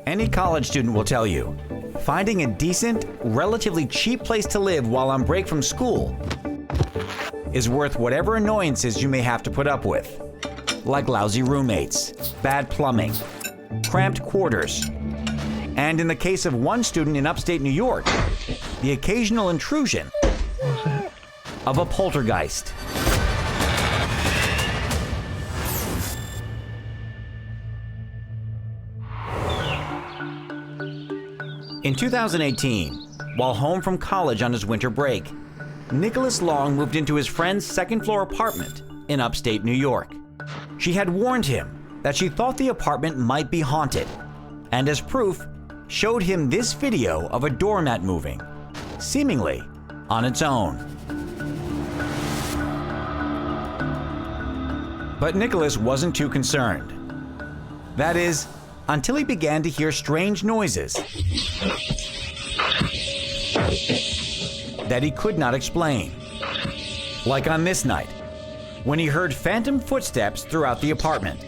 Any college student will tell you, finding a decent, relatively cheap place to live while on break from school is worth whatever annoyances you may have to put up with, like lousy roommates, bad plumbing, cramped quarters, and in the case of one student in upstate New York, the occasional intrusion of a poltergeist. In 2018, while home from college on his winter break, Nicholas Long moved into his friend's second-floor apartment in upstate New York. She had warned him that she thought the apartment might be haunted, and as proof, showed him this video of a doormat moving, seemingly on its own. But Nicholas wasn't too concerned. That is, until he began to hear strange noises that he could not explain. Like on this night, when he heard phantom footsteps throughout the apartment.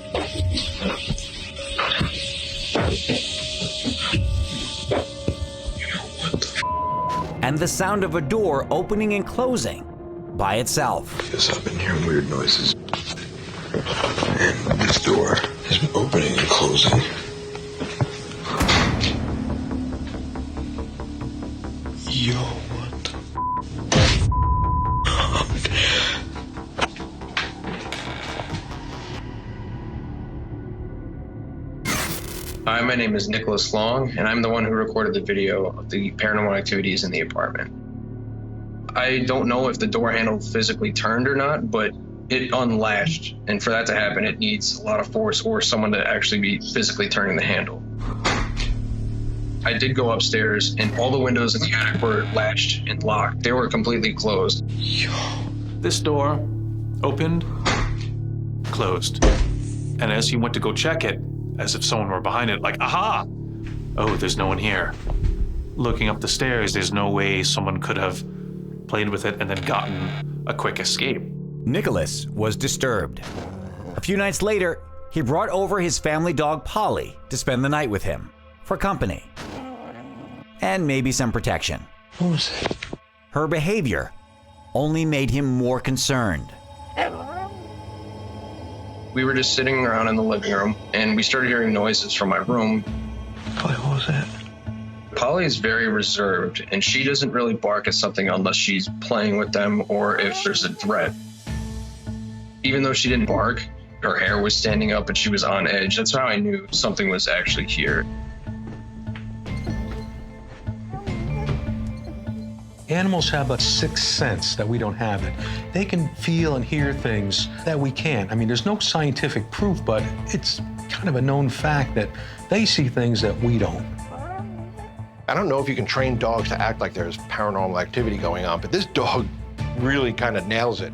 And the sound of a door opening and closing by itself. Yes, I've been hearing weird noises. And this door has been opening and closing. Yo, what the Hi, my name is Nicholas Long, and I'm the one who recorded the video of the paranormal activities in the apartment. I don't know if the door handle physically turned or not, but it unlatched, and for that to happen, it needs a lot of force or someone to actually be physically turning the handle. I did go upstairs, and all the windows in the attic were latched and locked. They were completely closed. This door opened, closed. And as he went to go check it, as if someone were behind it, like, aha! Oh, there's no one here. Looking up the stairs, there's no way someone could have played with it and then gotten a quick escape. Nicholas was disturbed. A few nights later, he brought over his family dog Polly to spend the night with him, for company. And maybe some protection. What was it? Her behavior only made him more concerned. We were just sitting around in the living room, and we started hearing noises from my room. Polly, what was that? Polly is very reserved, and she doesn't really bark at something unless she's playing with them or if there's a threat. Even though she didn't bark, her hair was standing up and she was on edge. That's how I knew something was actually here. Animals have a sixth sense that we don't have it. They can feel and hear things that we can't. I mean, there's no scientific proof, but it's kind of a known fact that they see things that we don't. I don't know if you can train dogs to act like there's paranormal activity going on, but this dog really kind of nails it.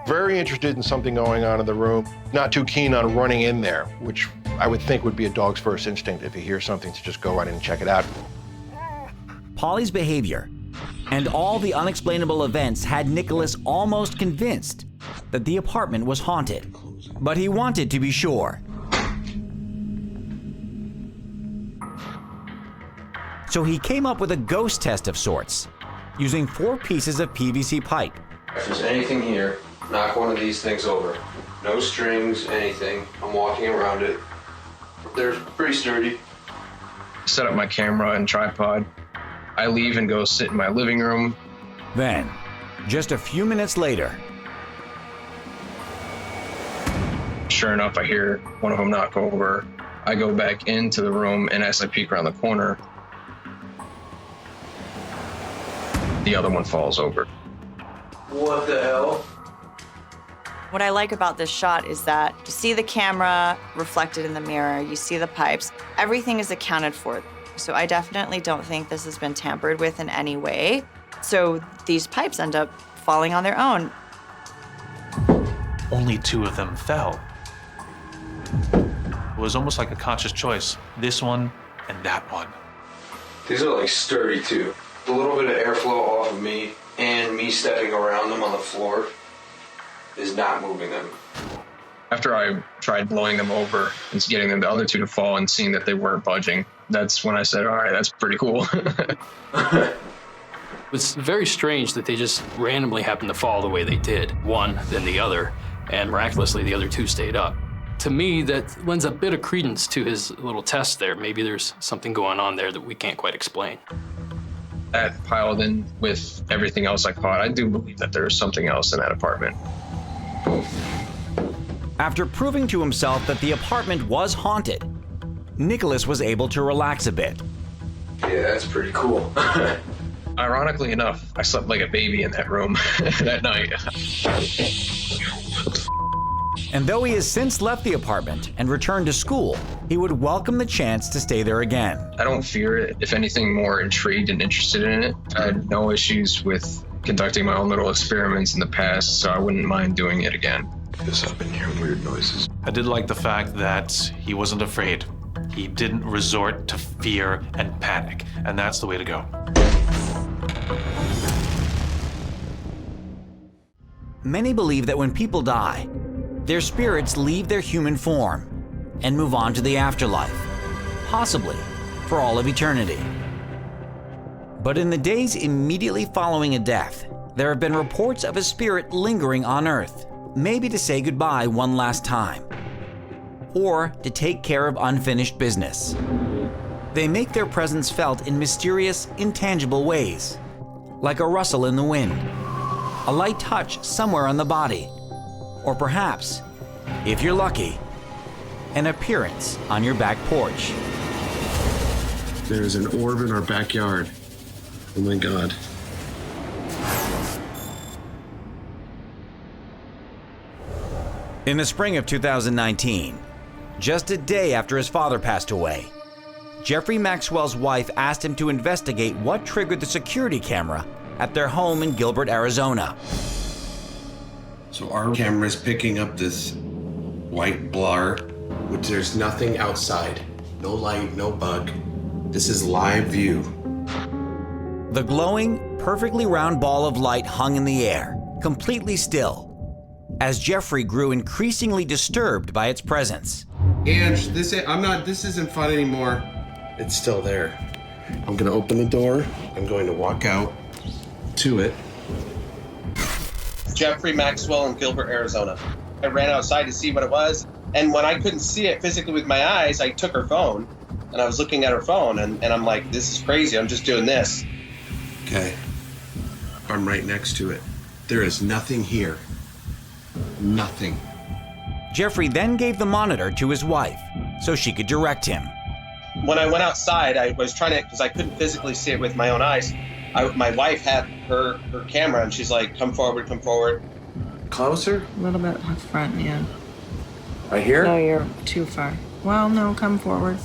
Very interested in something going on in the room, not too keen on running in there, which I would think would be a dog's first instinct if you hear something to just go right in and check it out. Polly's behavior and all the unexplainable events had Nicholas almost convinced that the apartment was haunted, but he wanted to be sure. So he came up with a ghost test of sorts, using 4 pieces of PVC pipe. If there's anything here, knock one of these things over. No strings, anything. I'm walking around it. They're pretty sturdy. Set up my camera and tripod. I leave and go sit in my living room. Then, just a few minutes later, Sure enough, I hear one of them knock over. I go back into the room, and as I peek around the corner, the other one falls over. What the hell? What I like about this shot is that you see the camera reflected in the mirror, you see the pipes, everything is accounted for. So I definitely don't think this has been tampered with in any way. So these pipes end up falling on their own. Only 2 of them fell. It was almost like a conscious choice. This one and that one. These are like sturdy too. A little bit of airflow off of me and me stepping around them on the floor is not moving them. After I tried blowing them over and getting them, the other two to fall, and seeing that they weren't budging, that's when I said, all right, that's pretty cool. It's very strange that they just randomly happened to fall the way they did, one, then the other, and miraculously the other two stayed up. To me, that lends a bit of credence to his little test there. Maybe there's something going on there that we can't quite explain. That piled in with everything else I caught, I do believe that there's something else in that apartment. After proving to himself that the apartment was haunted, Nicholas was able to relax a bit. Yeah, that's pretty cool. Ironically enough, I slept like a baby in that room that night. And though he has since left the apartment and returned to school, he would welcome the chance to stay there again. I don't fear it. If anything, more intrigued and interested in it. I had no issues with conducting my own little experiments in the past, so I wouldn't mind doing it again. Because I've been hearing weird noises. I did like the fact that he wasn't afraid. He didn't resort to fear and panic, and that's the way to go. Many believe that when people die, their spirits leave their human form and move on to the afterlife, possibly for all of eternity. But in the days immediately following a death, there have been reports of a spirit lingering on Earth, maybe to say goodbye one last time, or to take care of unfinished business. They make their presence felt in mysterious, intangible ways, like a rustle in the wind, a light touch somewhere on the body, or perhaps, if you're lucky, an appearance on your back porch. There's an orb in our backyard. Oh my God. In the spring of 2019, just a day after his father passed away, Jeffrey Maxwell's wife asked him to investigate what triggered the security camera at their home in Gilbert, Arizona. So our camera's picking up this white blur, which there's nothing outside. No light, no bug. This is live view. The glowing, perfectly round ball of light hung in the air, completely still, as Jeffrey grew increasingly disturbed by its presence. And this isn't fun anymore. It's still there. I'm gonna open the door. I'm going to walk out to it. Jeffrey Maxwell in Gilbert, Arizona. I ran outside to see what it was, and when I couldn't see it physically with my eyes, I took her phone, and I was looking at her phone, and I'm like, this is crazy, I'm just doing this. Okay. I'm right next to it. There is nothing here. Nothing. Jeffrey then gave the monitor to his wife so she could direct him. When I went outside, I was trying to, because I couldn't physically see it with my own eyes, my wife had her camera, and she's like, come forward, come forward. Closer? A little bit up front, yeah. Right here? No, you're too far. Well, no, come forward.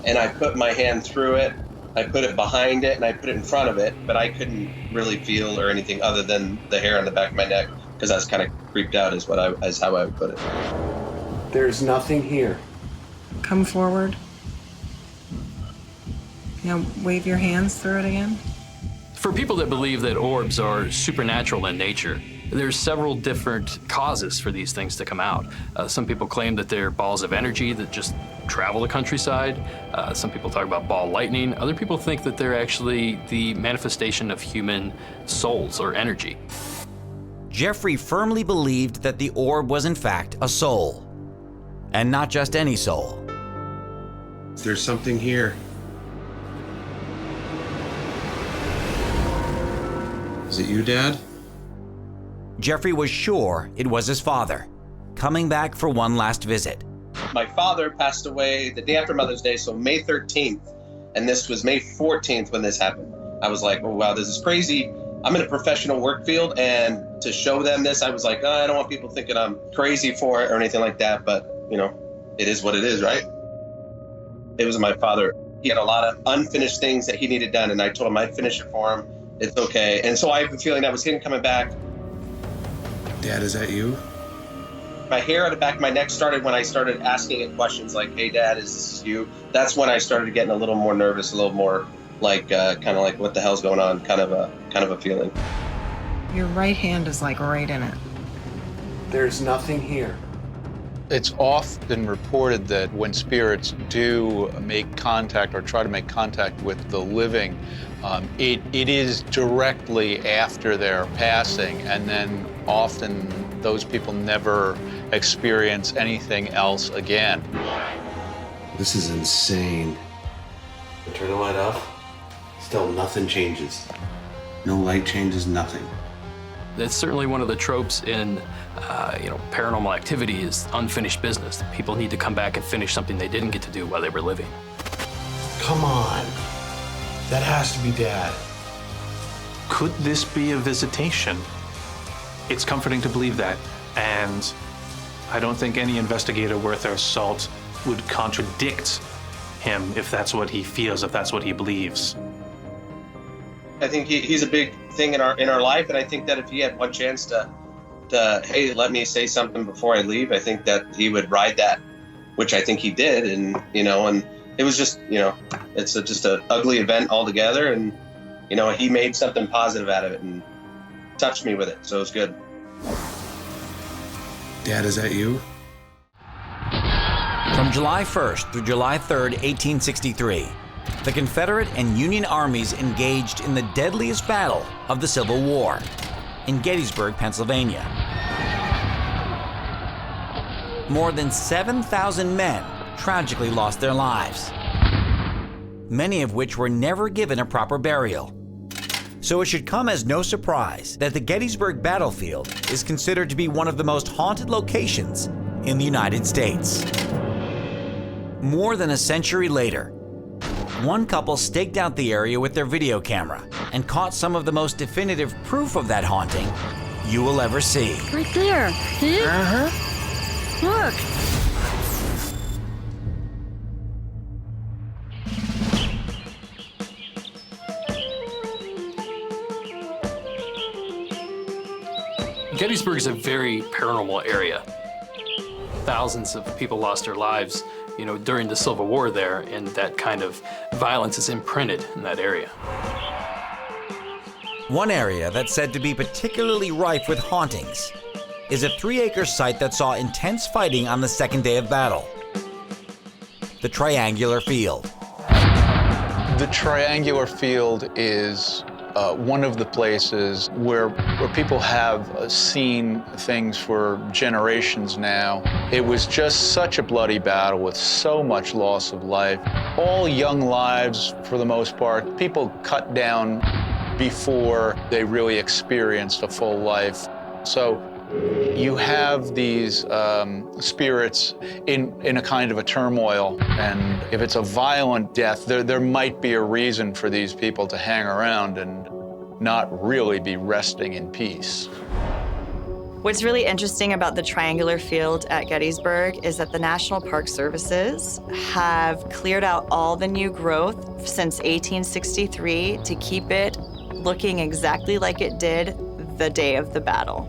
And I put my hand through it, I put it behind it, and I put it in front of it, but I couldn't really feel or anything other than the hair on the back of my neck, because I was kind of creeped out is how I would put it. There's nothing here. Come forward. Now wave your hands through it again. For people that believe that orbs are supernatural in nature, there's several different causes for these things to come out. Some people claim that they're balls of energy that just travel the countryside. Some people talk about ball lightning. Other people think that they're actually the manifestation of human souls or energy. Jeffrey firmly believed that the orb was in fact a soul, and not just any soul. There's something here. Is it you, Dad? Jeffrey was sure it was his father, coming back for one last visit. My father passed away the day after Mother's Day, so May 13th, and this was May 14th when this happened. I was like, oh wow, this is crazy. I'm in a professional work field, and to show them this, I was like, oh, I don't want people thinking I'm crazy for it or anything like that, but you know, it is what it is, right? It was my father. He had a lot of unfinished things that he needed done, and I told him I'd finish it for him. It's okay. And so I have a feeling that was him coming back. Dad, is that you? My hair on the back of my neck started when I started asking it questions like, hey, Dad, is this you? That's when I started getting a little more nervous, a little more like, kind of like, what the hell's going on? Kind of a feeling. Your right hand is like right in it. There's nothing here. It's often reported that when spirits do make contact or try to make contact with the living, it is directly after their passing, and then often those people never experience anything else again. This is insane. Turn the light off. Still nothing changes. No light changes, nothing. That's certainly one of the tropes in paranormal activity is unfinished business. People need to come back and finish something they didn't get to do while they were living. Come on. That has to be Dad. Could this be a visitation? It's comforting to believe that, and I don't think any investigator worth their salt would contradict him if that's what he feels, if that's what he believes. I think he's a big thing in our life, and I think that if he had one chance to hey, let me say something before I leave, I think that he would ride that, which I think he did, and and it was just it's just an ugly event altogether, and he made something positive out of it and touched me with it, so it was good. Dad, is that you? From July 1st through July 3rd, 1863, the Confederate and Union armies engaged in the deadliest battle of the Civil War in Gettysburg, Pennsylvania. More than 7,000 men tragically lost their lives, many of which were never given a proper burial. So it should come as no surprise that the Gettysburg battlefield is considered to be one of the most haunted locations in the United States. More than a century later, one couple staked out the area with their video camera and caught some of the most definitive proof of that haunting you will ever see. Right there. See? Look. Gettysburg is a very paranormal area. Thousands of people lost their lives, during the Civil War there, and that kind of violence is imprinted in that area. One area that's said to be particularly rife with hauntings is a 3-acre site that saw intense fighting on the second day of battle. The Triangular Field. The Triangular Field is one of the places where people have seen things for generations now. It was just such a bloody battle with so much loss of life. All young lives, for the most part. People cut down before they really experienced a full life. So you have these spirits in a kind of a turmoil, and if it's a violent death, there might be a reason for these people to hang around and not really be resting in peace. What's really interesting about the Triangular Field at Gettysburg is that the National Park Services have cleared out all the new growth since 1863 to keep it looking exactly like it did the day of the battle.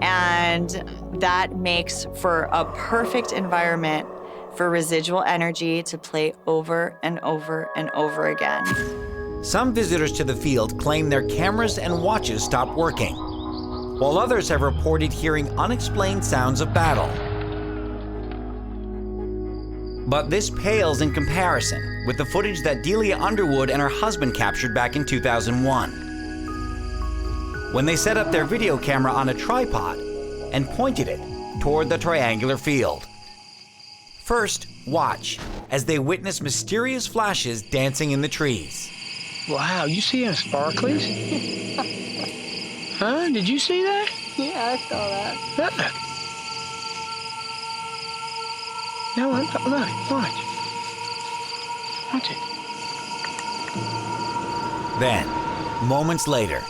And that makes for a perfect environment for residual energy to play over and over and over again. Some visitors to the field claim their cameras and watches stopped working, while others have reported hearing unexplained sounds of battle. But this pales in comparison with the footage that Delia Underwood and her husband captured back in 2001, when they set up their video camera on a tripod and pointed it toward the Triangular Field. First, watch as they witness mysterious flashes dancing in the trees. Wow, you see them sparklies? Huh? Did you see that? Yeah, I saw that. No, look, watch. Watch it. Then, moments later,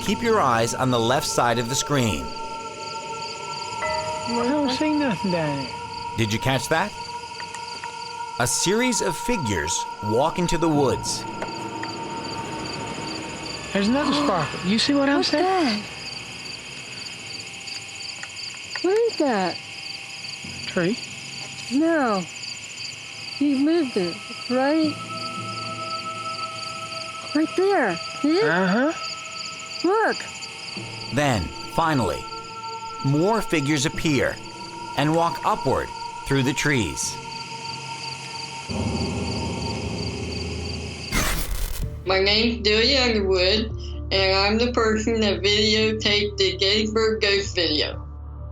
keep your eyes on the left side of the screen. Well, I don't see nothing down there. Did you catch that? A series of figures walk into the woods. There's another sparkle. You see what I'm saying? That? What is that? Tree. No. You moved it, right? Right there. See it? Uh-huh. Look. Then, finally, more figures appear and walk upward through the trees. My name's Delia Underwood, and I'm the person that videotaped the Gettysburg Ghost video.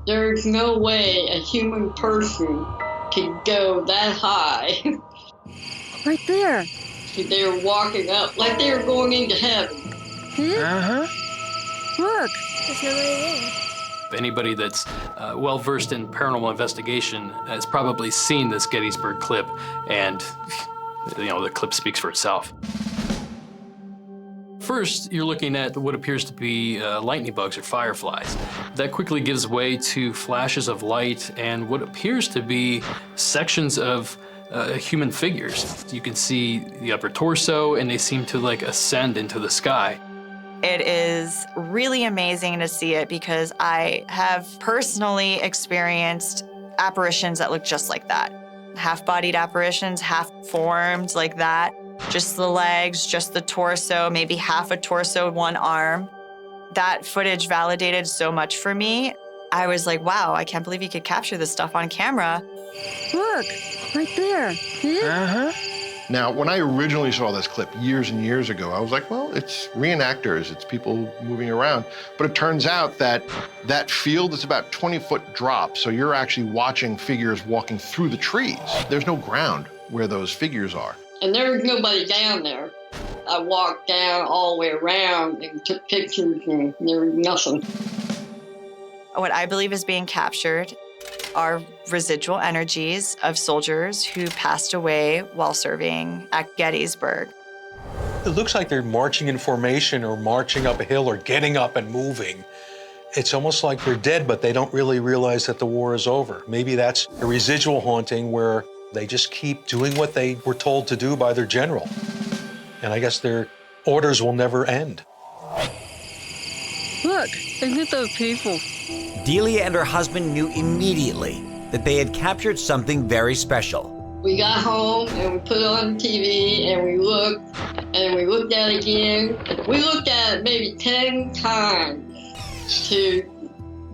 There's no way a human person could go that high. Right there. They were walking up like they were going into heaven. Look. There's nobody there. Anybody that's well-versed in paranormal investigation has probably seen this Gettysburg clip, and the clip speaks for itself. First, you're looking at what appears to be lightning bugs or fireflies. That quickly gives way to flashes of light and what appears to be sections of human figures. You can see the upper torso, and they seem to ascend into the sky. It is really amazing to see it because I have personally experienced apparitions that look just like that. Half-bodied apparitions, half-formed like that. Just the legs, just the torso, maybe half a torso, one arm. That footage validated so much for me. I was like, wow, I can't believe you could capture this stuff on camera. Look, right there. See it? Now, when I originally saw this clip years and years ago, I was like, well, it's reenactors, it's people moving around. But it turns out that that field is about 20-foot drop, so you're actually watching figures walking through the trees. There's no ground where those figures are. And there was nobody down there. I walked down all the way around and took pictures, and there was nothing. What I believe is being captured are residual energies of soldiers who passed away while serving at Gettysburg. It looks like they're marching in formation or marching up a hill or getting up and moving. It's almost like they're dead, but they don't really realize that the war is over. Maybe that's a residual haunting where they just keep doing what they were told to do by their general. And I guess their orders will never end. Look, isn't it those people? Delia and her husband knew immediately that they had captured something very special. We got home and we put it on TV and we looked at it again. We looked at it maybe 10 times to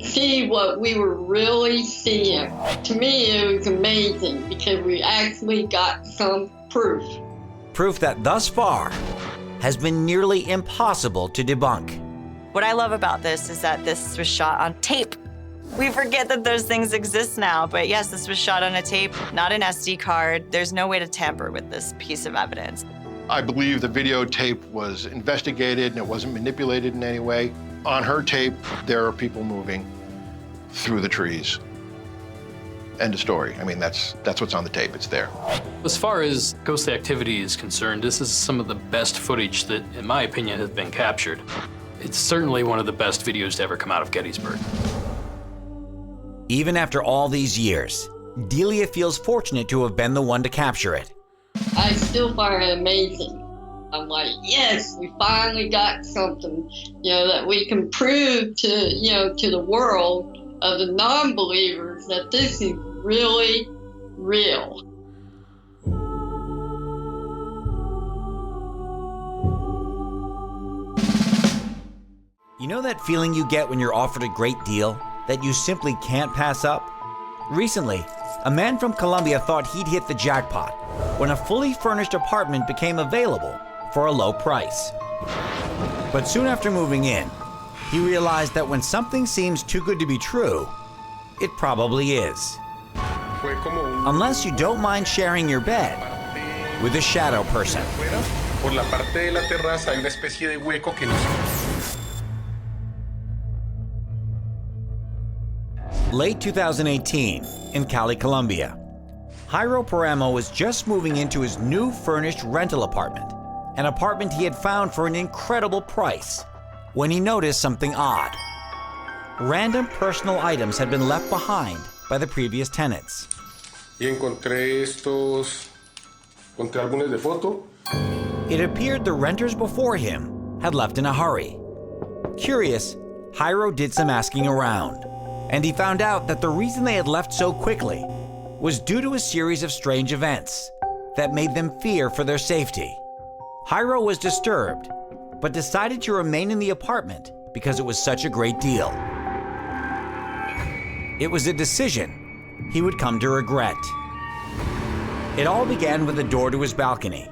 see what we were really seeing. To me, it was amazing because we actually got some proof. Proof that thus far has been nearly impossible to debunk. What I love about this is that this was shot on tape. We forget that those things exist now, but yes, this was shot on a tape, not an SD card. There's no way to tamper with this piece of evidence. I believe the videotape was investigated and it wasn't manipulated in any way. On her tape, there are people moving through the trees. End of story. I mean, that's what's on the tape. It's there. As far as ghostly activity is concerned, this is some of the best footage that, in my opinion, has been captured. It's certainly one of the best videos to ever come out of Gettysburg. Even after all these years, Delia feels fortunate to have been the one to capture it. I still find it amazing. I'm like, yes, we finally got something, that we can prove to the world of the non-believers that this is really real. You know that feeling you get when you're offered a great deal that you simply can't pass up? Recently, a man from Colombia thought he'd hit the jackpot when a fully furnished apartment became available for a low price. But soon after moving in, he realized that when something seems too good to be true, it probably is. Unless you don't mind sharing your bed with a shadow person. Late 2018, in Cali, Colombia, Jairo Paramo was just moving into his new furnished rental apartment, an apartment he had found for an incredible price, when he noticed something odd. Random personal items had been left behind by the previous tenants. Encontré álbumes de foto. It appeared the renters before him had left in a hurry. Curious, Jairo did some asking around, and he found out that the reason they had left so quickly was due to a series of strange events that made them fear for their safety. Jairo was disturbed, but decided to remain in the apartment because it was such a great deal. It was a decision he would come to regret. It all began with a door to his balcony.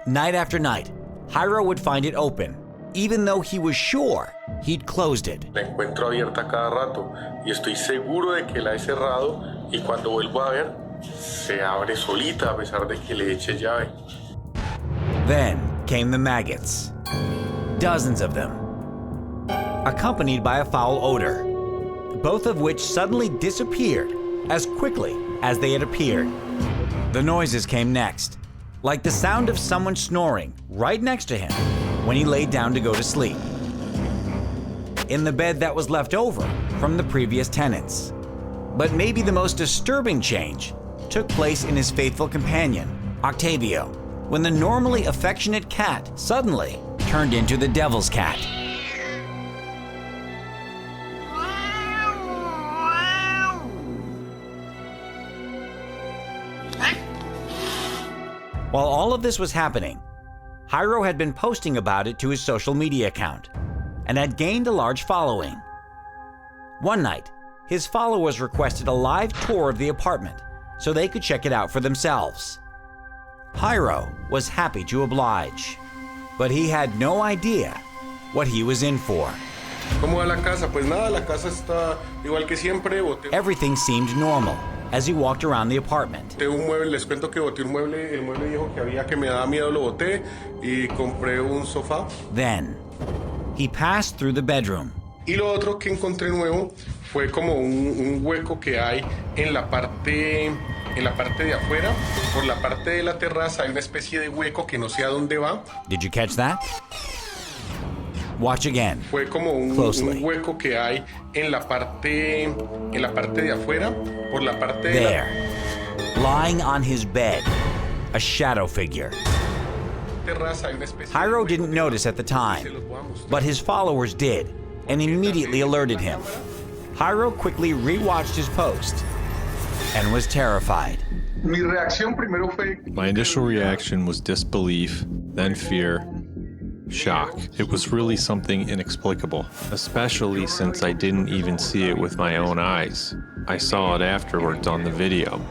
Night after night, Jairo would find it open, even though he was sure he'd closed it. La encuentro abierta cada rato y estoy seguro de que la he cerrado y cuando vuelvo a ver, se abre solita a pesar de que le eche llave. Then came the maggots, dozens of them, accompanied by a foul odor, both of which suddenly disappeared as quickly as they had appeared. The noises came next, like the sound of someone snoring right next to him when he laid down to go to sleep, in the bed that was left over from the previous tenants. But maybe the most disturbing change took place in his faithful companion, Octavio, when the normally affectionate cat suddenly turned into the devil's cat. While all of this was happening, Jairo had been posting about it to his social media account and had gained a large following. One night, his followers requested a live tour of the apartment so they could check it out for themselves. Jairo was happy to oblige, but he had no idea what he was in for. ¿Cómo va la casa? Pues nada, la casa está igual que siempre. Everything seemed normal as he walked around the apartment. Boté un mueble, les cuento que boté un mueble, el mueble viejo que había que me daba miedo lo boté y compré un sofá. Then, he passed through the bedroom. Y lo otro que encontré nuevo fue como un hueco que hay en la parte de afuera, por la parte de la terraza hay una especie de hueco que no sé a dónde va. Did you catch that? Watch again. Fue como un hueco que hay en la parte de afuera, por la parte de there, lying on his bed, a shadow figure. Jairo didn't notice at the time, but his followers did, and immediately alerted him. Jairo quickly rewatched his post and was terrified. My initial reaction was disbelief, then fear, shock. It was really something inexplicable, especially since I didn't even see it with my own eyes. I saw it afterwards on the video.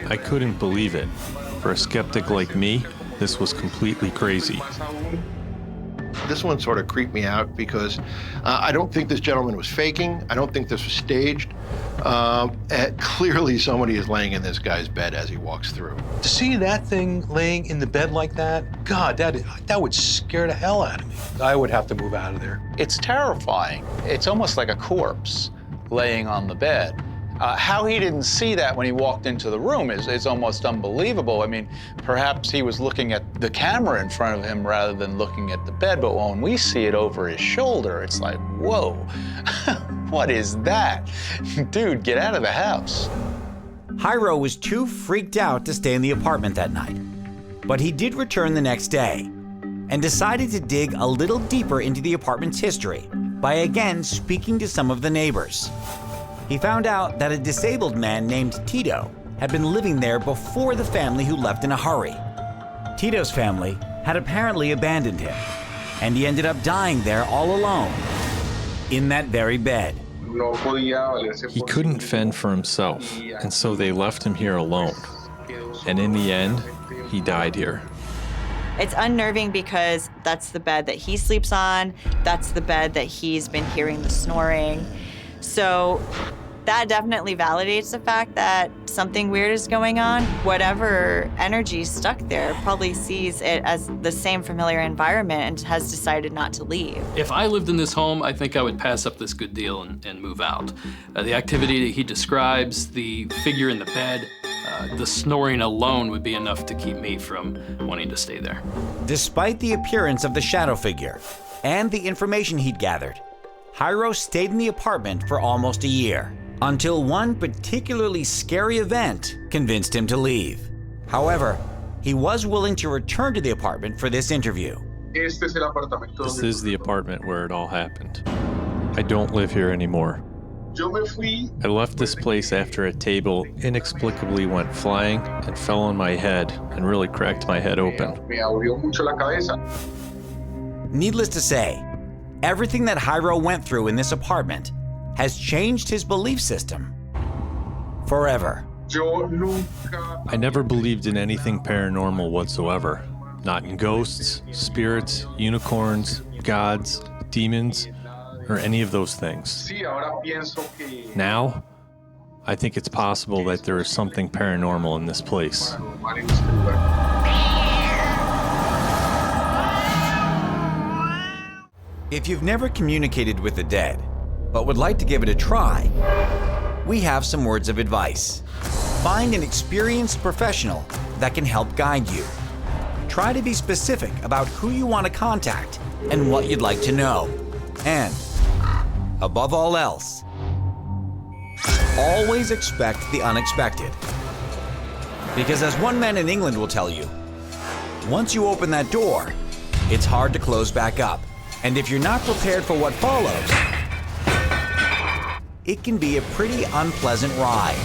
I couldn't believe it. For a skeptic like me, this was completely crazy. This one sort of creeped me out because I don't think this gentleman was faking. I don't think this was staged. Clearly somebody is laying in this guy's bed as he walks through. To see that thing laying in the bed like that, God, that would scare the hell out of me. I would have to move out of there. It's terrifying. It's almost like a corpse laying on the bed. How he didn't see that when he walked into the room is almost unbelievable. I mean, perhaps he was looking at the camera in front of him rather than looking at the bed, but when we see it over his shoulder, it's like, whoa, what is that? Dude, get out of the house. Jairo was too freaked out to stay in the apartment that night, but he did return the next day and decided to dig a little deeper into the apartment's history by again speaking to some of the neighbors. He found out that a disabled man named Tito had been living there before the family who left in a hurry. Tito's family had apparently abandoned him, and he ended up dying there all alone, in that very bed. He couldn't fend for himself, and so they left him here alone. And in the end, he died here. It's unnerving because that's the bed that he sleeps on, that's the bed that he's been hearing the snoring. So that definitely validates the fact that something weird is going on. Whatever energy stuck there probably sees it as the same familiar environment and has decided not to leave. If I lived in this home, I think I would pass up this good deal and move out. The activity that he describes, the figure in the bed, the snoring alone would be enough to keep me from wanting to stay there. Despite the appearance of the shadow figure and the information he'd gathered, Jairo stayed in the apartment for almost a year, until one particularly scary event convinced him to leave. However, he was willing to return to the apartment for this interview. This is the apartment where it all happened. I don't live here anymore. I left this place after a table inexplicably went flying and fell on my head and really cracked my head open. Needless to say, everything that Jairo went through in this apartment has changed his belief system forever. I never believed in anything paranormal whatsoever. Not in ghosts, spirits, unicorns, gods, demons, or any of those things. Now, I think it's possible that there is something paranormal in this place. If you've never communicated with the dead, but would like to give it a try, we have some words of advice. Find an experienced professional that can help guide you. Try to be specific about who you want to contact and what you'd like to know. And, above all else, always expect the unexpected. Because as one man in England will tell you, once you open that door, it's hard to close back up. And if you're not prepared for what follows, it can be a pretty unpleasant ride.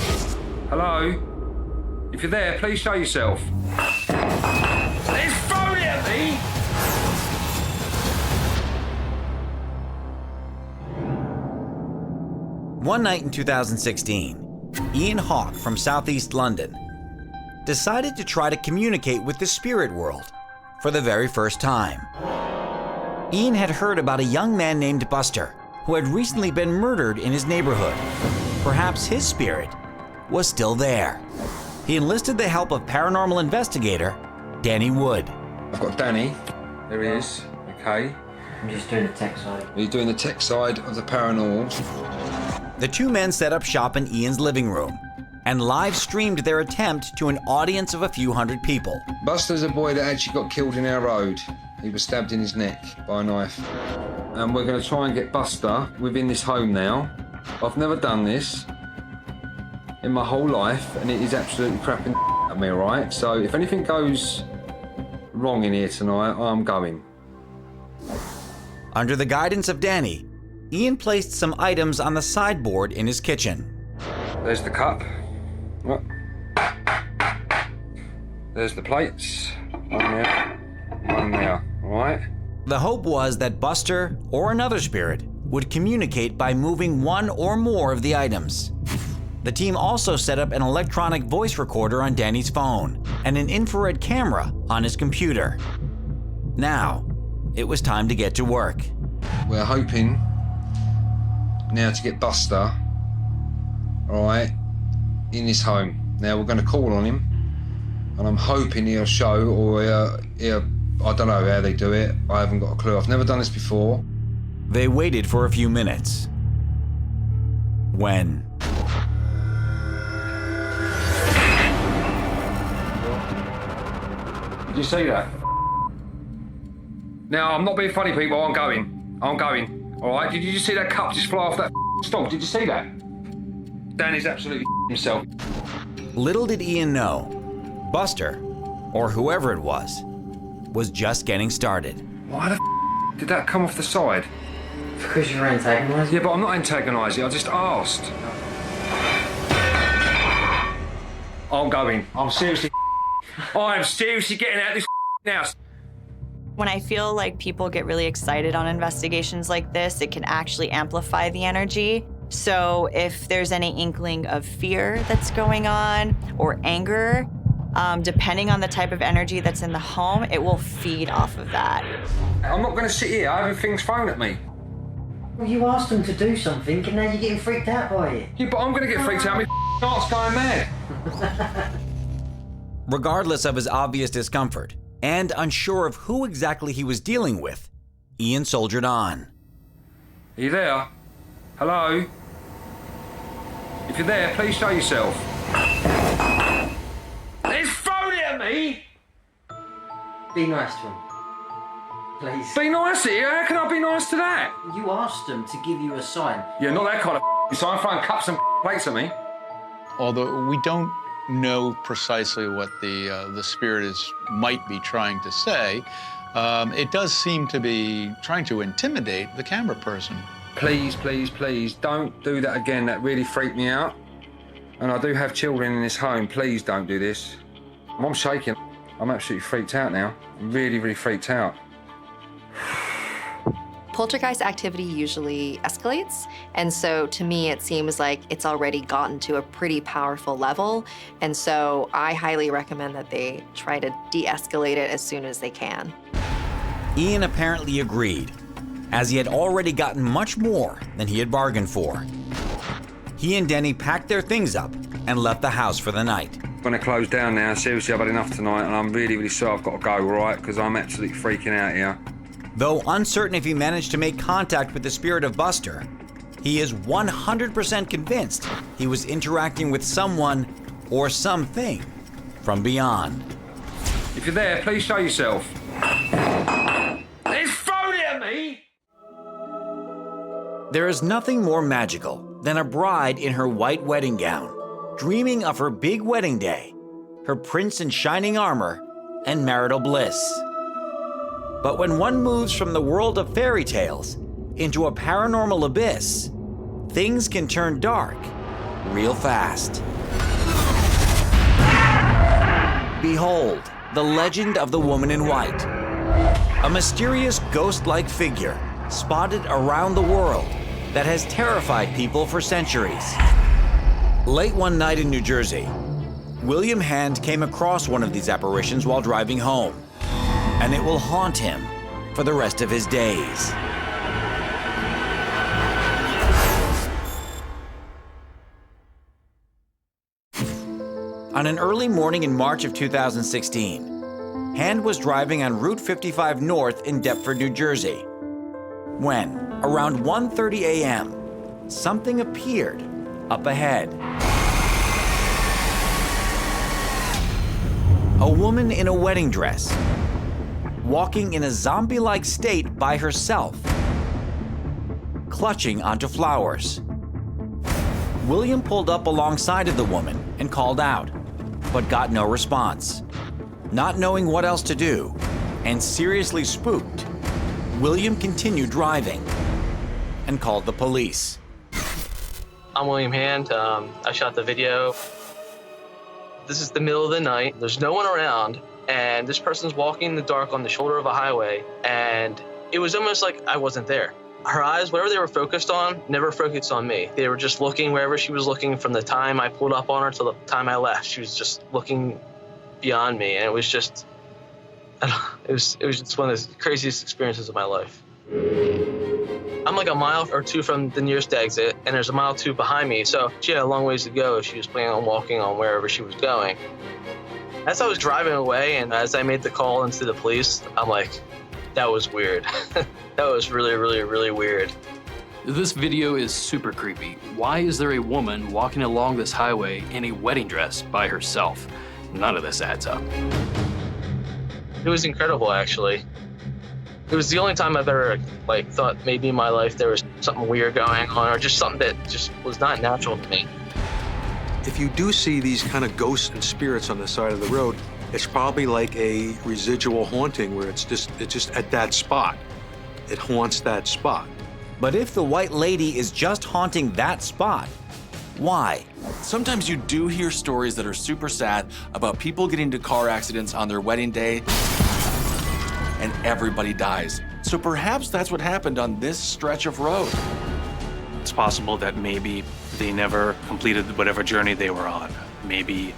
Hello? If you're there, please show yourself. It's thrown at me! One night in 2016, Ian Hawke from Southeast London decided to try to communicate with the spirit world for the very first time. Ian had heard about a young man named Buster who had recently been murdered in his neighborhood. Perhaps his spirit was still there. He enlisted the help of paranormal investigator Danny Wood. I've got Danny. There he is. Okay. I'm just doing the tech side. Are you doing the tech side of the paranormal? The two men set up shop in Ian's living room and live streamed their attempt to an audience of a few hundred people. Buster's a boy that actually got killed in our road. He was stabbed in his neck by a knife. And we're going to try and get Buster within this home now. I've never done this in my whole life, and it is absolutely crapping at me, right? So if anything goes wrong in here tonight, I'm going. Under the guidance of Danny, Ian placed some items on the sideboard in his kitchen. There's the cup. There's the plates. One there, one there, all right? The hope was that Buster or another spirit would communicate by moving one or more of the items. The team also set up an electronic voice recorder on Danny's phone and an infrared camera on his computer. Now, it was time to get to work. We're hoping now to get Buster, all right, in this home. Now we're going to call on him, and I'm hoping he'll show, or I don't know how they do it. I haven't got a clue. I've never done this before. They waited for a few minutes. When did you see that? Now, I'm not being funny, people. I'm going. All right? Did you just see that cup just fly off that stove? Did you see that? Danny's absolutely himself. Little did Ian know, Buster, or whoever it was just getting started. Why the did that come off the side? Because you're antagonising? Yeah, but I'm not antagonising. I just asked. I'm going. I'm seriously getting out of this now. When I feel like people get really excited on investigations like this, it can actually amplify the energy. So if there's any inkling of fear that's going on or anger, depending on the type of energy that's in the home, it will feed off of that. I'm not going to sit here having things thrown at me. Well, you asked them to do something, and now you're getting freaked out by it. Yeah, but I'm going to get freaked out. My heart's going mad. Regardless of his obvious discomfort, and unsure of who exactly he was dealing with, Ian soldiered on. Are you there? Hello? If you're there, please show yourself. It's thrown it at me! Be nice to him. Please. Be nice to you? How can I be nice to that? You asked them to give you a sign. Yeah, not that kind of sign. Throwing cups and plates at me. Although we don't know precisely what the spirit might be trying to say, it does seem to be trying to intimidate the camera person. Please, please, please, don't do that again. That really freaked me out. And I do have children in this home. Please don't do this. I'm shaking. I'm absolutely freaked out now. I'm really, really freaked out. Poltergeist activity usually escalates, and so to me it seems like it's already gotten to a pretty powerful level, and so I highly recommend that they try to de-escalate it as soon as they can. Ian apparently agreed, as he had already gotten much more than he had bargained for. He and Denny packed their things up and left the house for the night. I'm gonna close down now. Seriously, I've had enough tonight, and I'm really, really sorry I've got to go, right? Because I'm absolutely freaking out here. Though uncertain if he managed to make contact with the spirit of Buster, he is 100% convinced he was interacting with someone or something from beyond. If you're there, please show yourself. It's phony at me! There is nothing more magical than a bride in her white wedding gown, dreaming of her big wedding day, her prince in shining armor, and marital bliss. But when one moves from the world of fairy tales into a paranormal abyss, things can turn dark real fast. Behold, the legend of the woman in white. A mysterious ghost-like figure spotted around the world that has terrified people for centuries. Late one night in New Jersey, William Hand came across one of these apparitions while driving home, and it will haunt him for the rest of his days. On an early morning in March of 2016, Hand was driving on Route 55 North in Deptford, New Jersey, when, around 1:30 a.m., something appeared up ahead. A woman in a wedding dress, walking in a zombie-like state by herself, clutching onto flowers. William pulled up alongside of the woman and called out, but got no response. Not knowing what else to do, and seriously spooked, William continued driving and called the police. I'm William Hand. I shot the video. This is the middle of the night. There's no one around, and this person's walking in the dark on the shoulder of a highway, and it was almost like I wasn't there. Her eyes, whatever they were focused on, never focused on me. They were just looking wherever she was looking from the time I pulled up on her to the time I left. She was just looking beyond me, and it was just, it was just one of the craziest experiences of my life. I'm like a mile or two from the nearest exit, and there's a mile or two behind me, so she had a long ways to go if she was planning on walking on wherever she was going. As I was driving away, and as I made the call into the police, I'm like, that was weird. That was really, really, really weird. This video is super creepy. Why is there a woman walking along this highway in a wedding dress by herself? None of this adds up. It was incredible, actually. It was the only time I've ever thought maybe in my life there was something weird going on, or just something that just was not natural to me. If you do see these kind of ghosts and spirits on the side of the road, it's probably like a residual haunting where it's just at that spot. It haunts that spot. But if the white lady is just haunting that spot, why? Sometimes you do hear stories that are super sad about people getting into car accidents on their wedding day and everybody dies. So perhaps that's what happened on this stretch of road. It's possible that maybe they never completed whatever journey they were on. Maybe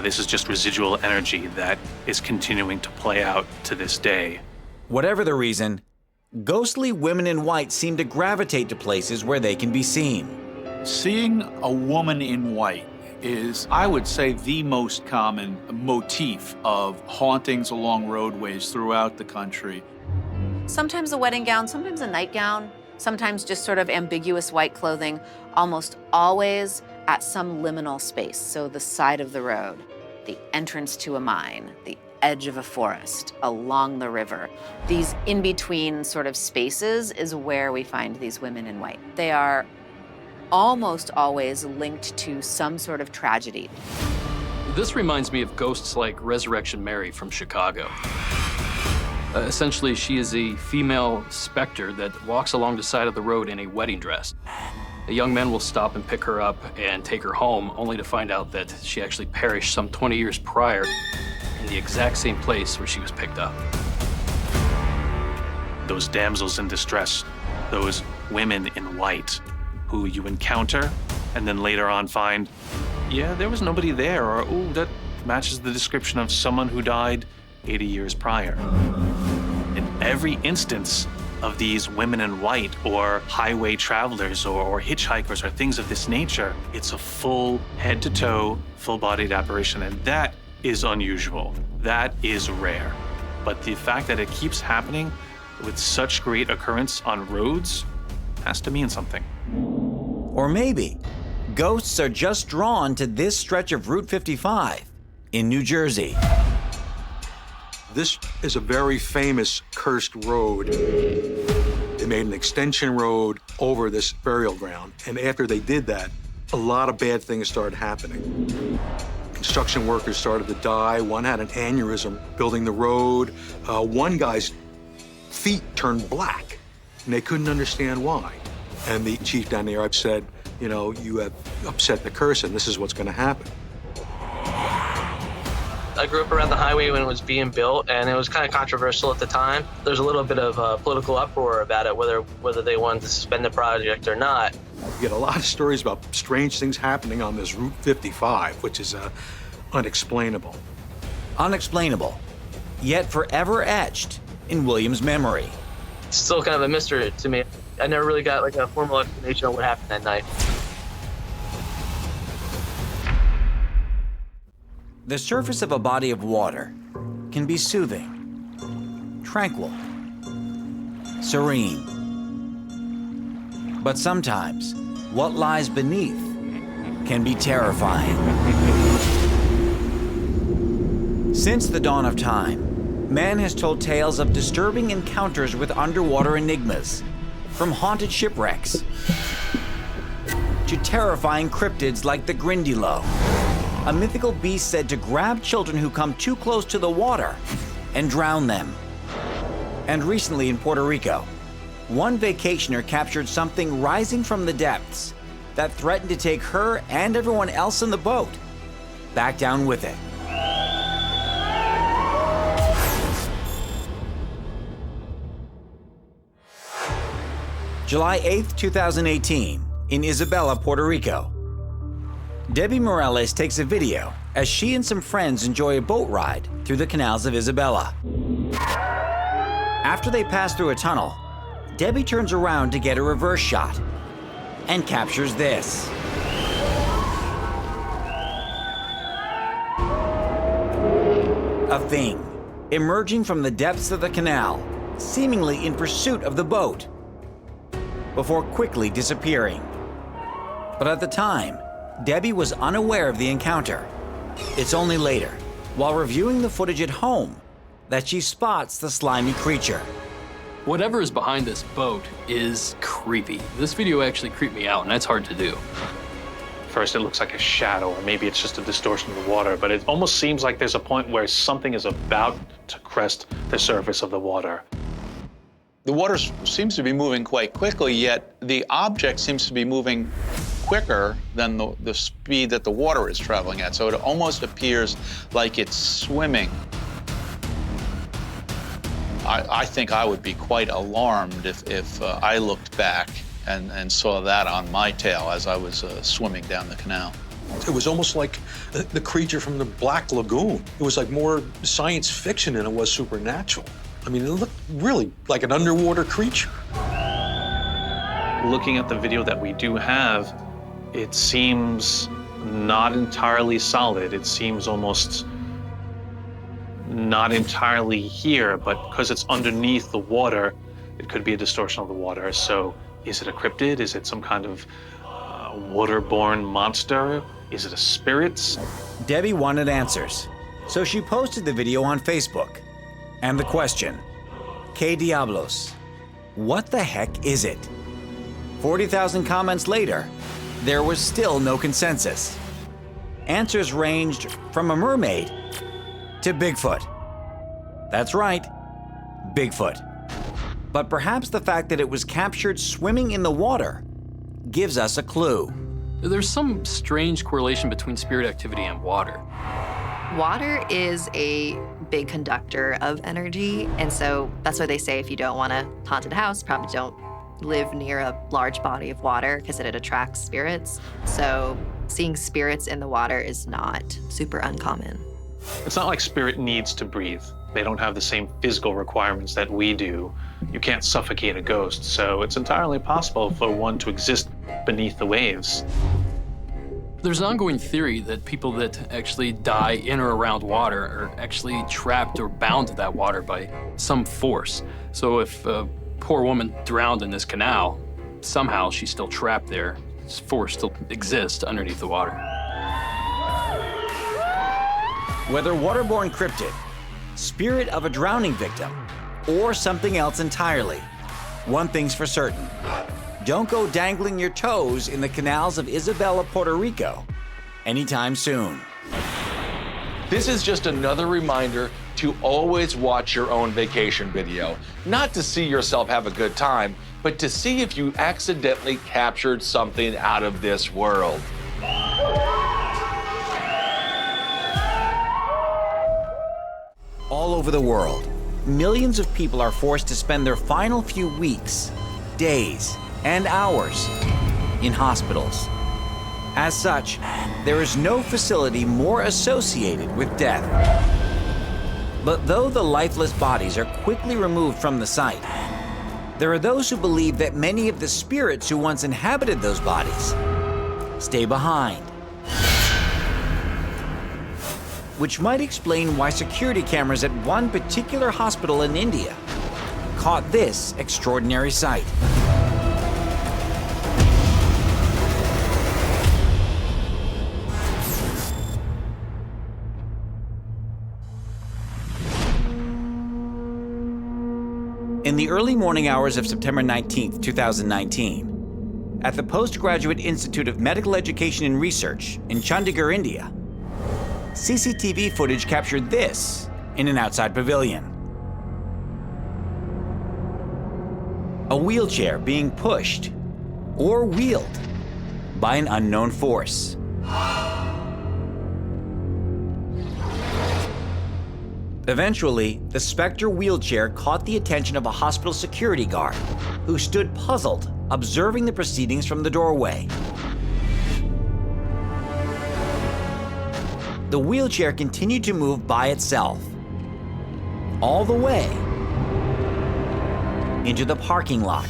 this is just residual energy that is continuing to play out to this day. Whatever the reason, ghostly women in white seem to gravitate to places where they can be seen. Seeing a woman in white is, I would say, the most common motif of hauntings along roadways throughout the country. Sometimes a wedding gown, sometimes a nightgown, sometimes just sort of ambiguous white clothing, almost always at some liminal space. So the side of the road, the entrance to a mine, the edge of a forest, along the river. These in-between sort of spaces is where we find these women in white. They are almost always linked to some sort of tragedy. This reminds me of ghosts like Resurrection Mary from Chicago. Essentially, she is a female specter that walks along the side of the road in a wedding dress. A young man will stop and pick her up and take her home, only to find out that she actually perished some 20 years prior in the exact same place where she was picked up. those damsels in distress, those women in white who you encounter and then later on find, yeah, there was nobody there, or, ooh, that matches the description of someone who died 80 years prior. In every instance of these women in white or highway travelers or hitchhikers or things of this nature, it's a full head-to-toe, full-bodied apparition, and that is unusual. That is rare. But the fact that it keeps happening with such great occurrence on roads has to mean something. Or maybe ghosts are just drawn to this stretch of Route 55 in New Jersey. This is a very famous cursed road. They made an extension road over this burial ground, and after they did that, a lot of bad things started happening. Construction workers started to die. One had an aneurysm building the road. One guy's feet turned black, and they couldn't understand why. And the chief down there said, you know, you have upset the curse, and this is what's going to happen. I grew up around the highway when it was being built, and it was kind of controversial at the time. There's a little bit of political uproar about it, whether they wanted to suspend the project or not. You get a lot of stories about strange things happening on this Route 55, which is unexplainable. Unexplainable, yet forever etched in William's memory. It's still kind of a mystery to me. I never really got like a formal explanation on what happened that night. The surface of a body of water can be soothing, tranquil, serene. But sometimes, what lies beneath can be terrifying. Since the dawn of time, man has told tales of disturbing encounters with underwater enigmas, from haunted shipwrecks to terrifying cryptids like the Grindilo, a mythical beast said to grab children who come too close to the water and drown them. And recently in Puerto Rico, one vacationer captured something rising from the depths that threatened to take her and everyone else in the boat back down with it. July 8th, 2018, in Isabela, Puerto Rico. Debbie Morales takes a video as she and some friends enjoy a boat ride through the canals of Isabela. After they pass through a tunnel, Debbie turns around to get a reverse shot and captures this. A thing emerging from the depths of the canal, seemingly in pursuit of the boat, before quickly disappearing. But at the time, Debbie was unaware of the encounter. It's only later, while reviewing the footage at home, that she spots the slimy creature. Whatever is behind this boat is creepy. This video actually creeped me out, and that's hard to do. First, it looks like a shadow, or maybe it's just a distortion of the water, but it almost seems like there's a point where something is about to crest the surface of the water. The water seems to be moving quite quickly, yet the object seems to be moving quicker than the speed that the water is traveling at. So it almost appears like it's swimming. I think I would be quite alarmed if I looked back and saw that on my tail as I was swimming down the canal. It was almost like the creature from the Black Lagoon. It was like more science fiction than it was supernatural. I mean, it looked really like an underwater creature. Looking at the video that we do have, it seems not entirely solid. It seems almost not entirely here, but because it's underneath the water, it could be a distortion of the water. So is it a cryptid? Is it some kind of waterborne monster? Is it a spirit? Debbie wanted answers, so she posted the video on Facebook. And the question, ¿Qué diablos? What the heck is it? 40,000 comments later, there was still no consensus. Answers ranged from a mermaid to Bigfoot. That's right, Bigfoot. But perhaps the fact that it was captured swimming in the water gives us a clue. There's some strange correlation between spirit activity and water. Water is a big conductor of energy, and so that's why they say if you don't want a haunted house, probably don't live near a large body of water because it attracts spirits. So seeing spirits in the water is not super uncommon. It's not like spirit needs to breathe. They don't have the same physical requirements that we do. You can't suffocate a ghost, so it's entirely possible for one to exist beneath the waves. There's an ongoing theory that people that actually die in or around water are actually trapped or bound to that water by some force. So if a poor woman drowned in this canal, somehow she's still trapped there. This force still exists underneath the water. Whether waterborne cryptid, spirit of a drowning victim, or something else entirely, one thing's for certain. Don't go dangling your toes in the canals of Isabela, Puerto Rico anytime soon. This is just another reminder to always watch your own vacation video. Not to see yourself have a good time, but to see if you accidentally captured something out of this world. All over the world, millions of people are forced to spend their final few weeks, days, and hours in hospitals. As such, there is no facility more associated with death. But though the lifeless bodies are quickly removed from the site, there are those who believe that many of the spirits who once inhabited those bodies stay behind. Which might explain why security cameras at one particular hospital in India caught this extraordinary sight. In the early morning hours of September 19, 2019, at the Postgraduate Institute of Medical Education and Research in Chandigarh, India, CCTV footage captured this in an outside pavilion. A wheelchair being pushed or wheeled by an unknown force. Eventually, the Spectre wheelchair caught the attention of a hospital security guard who stood puzzled, observing the proceedings from the doorway. The wheelchair continued to move by itself, all the way into the parking lot.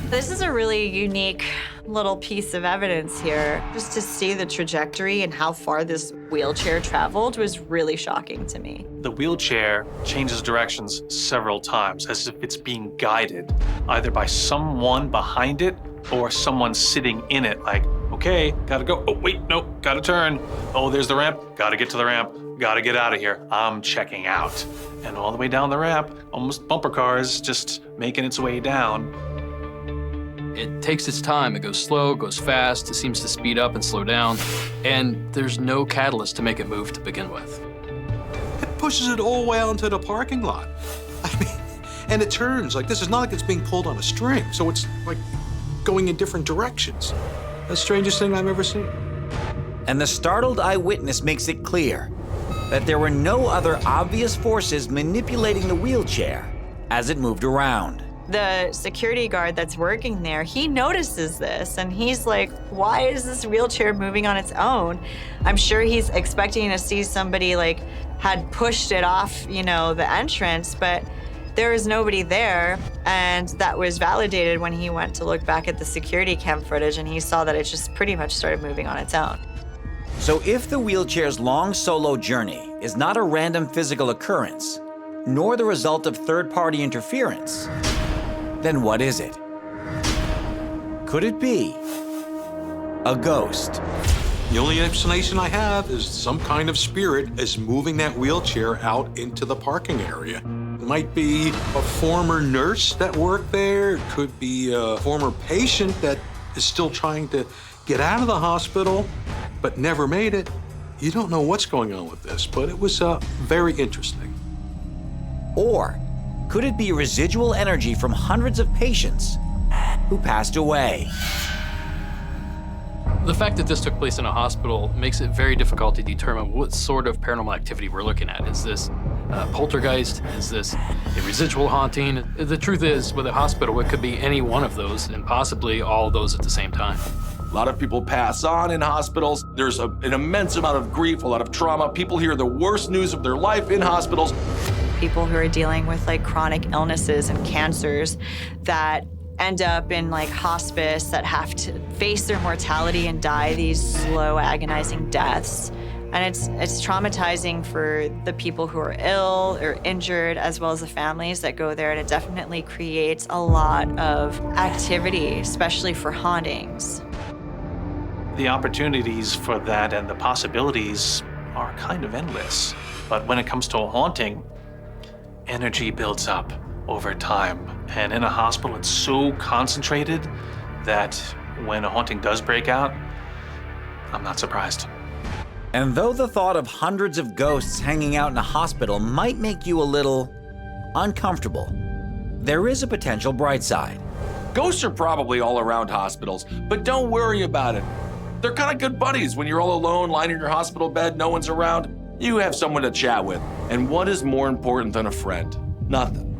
This is a really unique little piece of evidence here. Just to see the trajectory and how far this wheelchair traveled was really shocking to me. The wheelchair changes directions several times as if it's being guided, either by someone behind it or someone sitting in it, like, okay, gotta go. Oh, wait, no, gotta turn. Oh, there's the ramp, gotta get to the ramp, gotta get out of here. I'm checking out. And all the way down the ramp, almost bumper cars, just making its way down. It takes its time. It goes slow, goes fast. It seems to speed up and slow down. And there's no catalyst to make it move to begin with. It pushes it all the way out into the parking lot. I mean, and it turns. Like, this is not like it's being pulled on a string. So it's like going in different directions. The strangest thing I've ever seen. And the startled eyewitness makes it clear that there were no other obvious forces manipulating the wheelchair as it moved around. The security guard that's working there, he notices this and he's like, why is this wheelchair moving on its own? I'm sure he's expecting to see somebody like had pushed it off, you know, the entrance, but there was nobody there. And that was validated when he went to look back at the security cam footage and he saw that it just pretty much started moving on its own. So if the wheelchair's long solo journey is not a random physical occurrence, nor the result of third-party interference, then what is it? Could it be a ghost? The only explanation I have is some kind of spirit is moving that wheelchair out into the parking area. It might be a former nurse that worked there. It could be a former patient that is still trying to get out of the hospital, but never made it. You don't know what's going on with this, but it was very interesting. Or could it be residual energy from hundreds of patients who passed away? The fact that this took place in a hospital makes it very difficult to determine what sort of paranormal activity we're looking at. Is this poltergeist? Is this a residual haunting? The truth is, with a hospital, it could be any one of those and possibly all of those at the same time. A lot of people pass on in hospitals. There's an immense amount of grief, a lot of trauma. People hear the worst news of their life in hospitals. People who are dealing with like chronic illnesses and cancers that end up in like hospice, that have to face their mortality and die these slow, agonizing deaths. And it's traumatizing for the people who are ill or injured, as well as the families that go there. And it definitely creates a lot of activity, especially for hauntings. The opportunities for that and the possibilities are kind of endless. But when it comes to a haunting, energy builds up over time. And in a hospital, it's so concentrated that when a haunting does break out, I'm not surprised. And though the thought of hundreds of ghosts hanging out in a hospital might make you a little uncomfortable, there is a potential bright side. Ghosts are probably all around hospitals, but don't worry about it. They're kind of good buddies when you're all alone, lying in your hospital bed, no one's around. You have someone to chat with. And what is more important than a friend? Nothing.